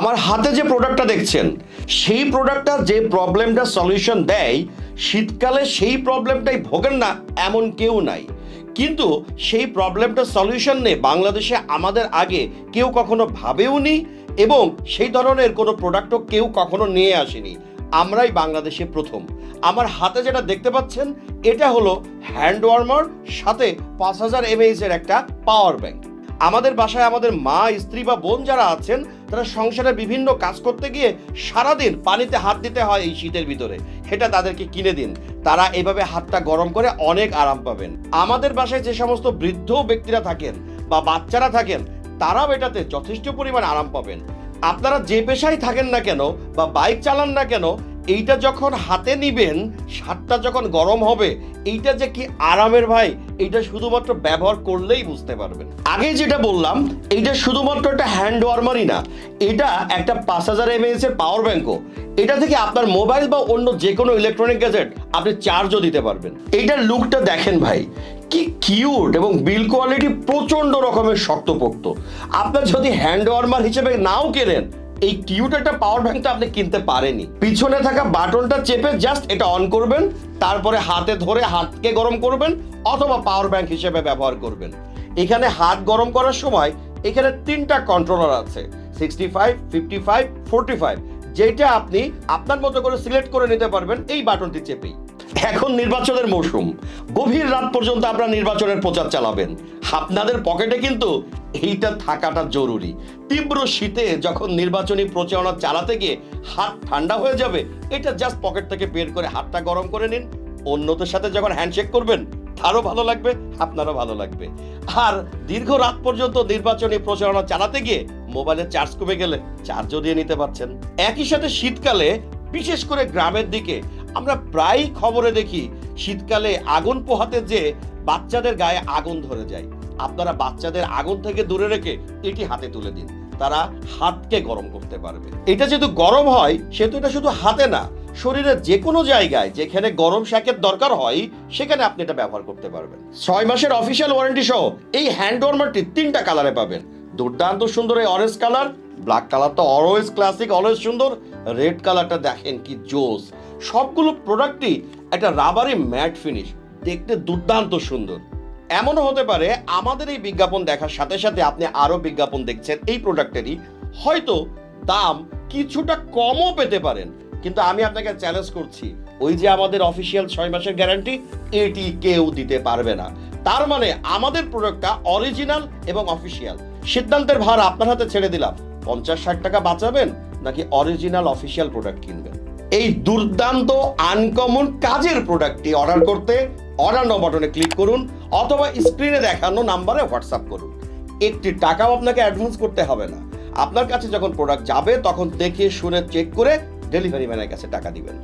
আমার হাতে যে প্রোডাক্টটা দেখছেন সেই প্রোডাক্টটা যে প্রবলেমটা সলিউশন দেয়, শীতকালে সেই প্রবলেমটাই ভোগেন না এমন কেউ নাই। কিন্তু সেই প্রবলেমটা সলিউশন নিয়ে বাংলাদেশে আমাদের আগে কেউ কখনো ভাবেওনি এবং সেই ধরনের কোনো প্রোডাক্টও কেউ কখনো নিয়ে আসেনি। আমরাই বাংলাদেশে প্রথম। আমার হাতে যেটা দেখতে পাচ্ছেন এটা হলো হ্যান্ড ওয়ার্মার, সাথে 5000 mAh এর একটা পাওয়ার ব্যাংক। আমাদের বাসায় আমাদের মা, স্ত্রী বা বোন যারা আছেন তারা সংসারে বিভিন্ন কাজ করতে গিয়ে সারাদিন পানিতে হাত দিতে হয় এই শীতের ভিতরে, এটা তাদেরকে কিনে দিন। তারা এভাবে হাতটা গরম করে অনেক আরাম পাবেন। আমাদের বাসায় যে সমস্ত বৃদ্ধ ব্যক্তিরা থাকেন বা বাচ্চারা থাকেন তারাও এটাতে যথেষ্ট পরিমাণ আরাম পাবেন। আপনারা যে পেশায় থাকেন না কেন বা বাইক চালান না কেন, এইটা যখন হাতে নিবেন, হাতটা যখন গরম হবে, এইটা যে কি আরামের ভাই, এইটা শুধুমাত্র ব্যবহার করলেই বুঝতে পারবেন। আগে যেটা বললাম, এইটা শুধুমাত্র একটা হ্যান্ড ওয়ার্মারই না, এটা একটা 5000 mAh এর পাওয়ার ব্যাংকও। এটা থেকে আপনার মোবাইল বা অন্য যে কোনো ইলেকট্রনিক গ্যাজেট আপনি চার্জও দিতে পারবেন। এইটার লুকটা দেখেন ভাই, কি কিউট, এবং বিল কোয়ালিটি প্রচন্ড রকমের শক্তপোক্ত। আপনার যদি হ্যান্ড ওয়ার্মার হিসেবে নাও কেনেন, এই কিউট একটা পাওয়ার ব্যাংকটা আপনি কিনতে পারেনি। পিছনে থাকা বাটনটা চেপে জাস্ট এটা অন করবেন, তারপরে হাতে ধরে হাতকে গরম করবেন অথবা পাওয়ার ব্যাংক হিসেবে ব্যবহার করবেন। এখানে হাত গরম করার সময় এখানে 3টা কন্ট্রোলার আছে, 65, 55, 45, যেটা আপনি আপনার মতো করে সিলেক্ট করে নিতে পারবেন এই বাটনটি চেপেই। এখন নির্বাচনের মৌসুম, গভীর রাত পর্যন্ত আপনারা নির্বাচনের প্রচার চালাবেন, আপনাদের পকেটে কিন্তু এইটা থাকাটা জরুরি। তীব্র শীতে যখন নির্বাচনী প্রচারণা চালাতে গিয়ে হাত ঠান্ডা হয়ে যাবে, এটা জাস্ট পকেট থেকে বের করে হাতটা গরম করে নিন। অন্যদের সাথে যখন হ্যান্ডশেক করবেন তারও ভালো লাগবে, আপনারও ভালো লাগবে। আর দীর্ঘ রাত পর্যন্ত নির্বাচনী প্রচারণা চালাতে গিয়ে মোবাইলের চার্জ কমে গেলে চার্জও দিয়ে নিতে পারছেন। একই সাথে শীতকালে বিশেষ করে গ্রামের দিকে আমরা প্রায় খবরে দেখি শীতকালে আগুন পোহাতে যে বাচ্চাদের গায়ে আগুন ধরে যায়। আপনারা বাচ্চাদের আগুন থেকে দূরে রেখে এটি হাতে তুলে দিন, তারা হাতকে গরম করতে পারবে। এটা যেহেতু গরম হয় সেহেতু এটা শুধু হাতে না, শরীরের যে কোনো জায়গায় যেখানে গরম শ্যাকের দরকার হয় সেখানে আপনি এটা ব্যবহার করতে পারবেন। 6 মাসের অফিসিয়াল ওয়ারেন্টি সহ এই হ্যান্ড ওয়ার্মারটি 3টা কালারে পাবেন। দুর্দান্ত সুন্দর এই অরেঞ্জ কালার, ব্ল্যাক কালার তো অলওয়েজ ক্লাসিক, অলওয়েজ সুন্দর, রেড কালারটা দেখেন কি জোস। সবগুলো প্রোডাক্টই একটা রাবারি ম্যাট ফিনিশ, দেখতে দুর্দান্ত সুন্দর। এমনও হতে পারে আমাদের এই বিজ্ঞাপন দেখার সাথে সাথে আপনি আরো বিজ্ঞাপন দেখছেন এই প্রোডাক্টেরই, হয়তো দাম কিছুটা কমও পেতে পারেন, কিন্তু আমি আপনাকে চ্যালেঞ্জ করছি, ওই যে আমাদের অফিসিয়াল 6 মাসের গ্যারান্টি, এটি কেউ দিতে পারবে না। তার মানে আমাদের প্রোডাক্টটা অরিজিনাল এবং অফিসিয়াল। সিদ্ধান্তের ভার আপনার হাতে ছেড়ে দিলাম, 50-60 টাকা বাঁচাবেন নাকি অরিজিনাল অফিসিয়াল প্রোডাক্ট কিনবেন। এই দুর্দান্ত আনকমন কাজের প্রোডাক্টটি অর্ডার করতে অর্ডার নাও বাটনে ক্লিক করুন অথবা স্ক্রিনে দেখানো নাম্বারে হোয়াটসঅ্যাপ করুন। একটি টাকাও আপনাকে অ্যাডভান্স করতে হবে না। আপনার কাছে যখন প্রোডাক্ট যাবে তখন দেখে শুনে চেক করে ডেলিভারি ম্যানের কাছে টাকা দিবেন।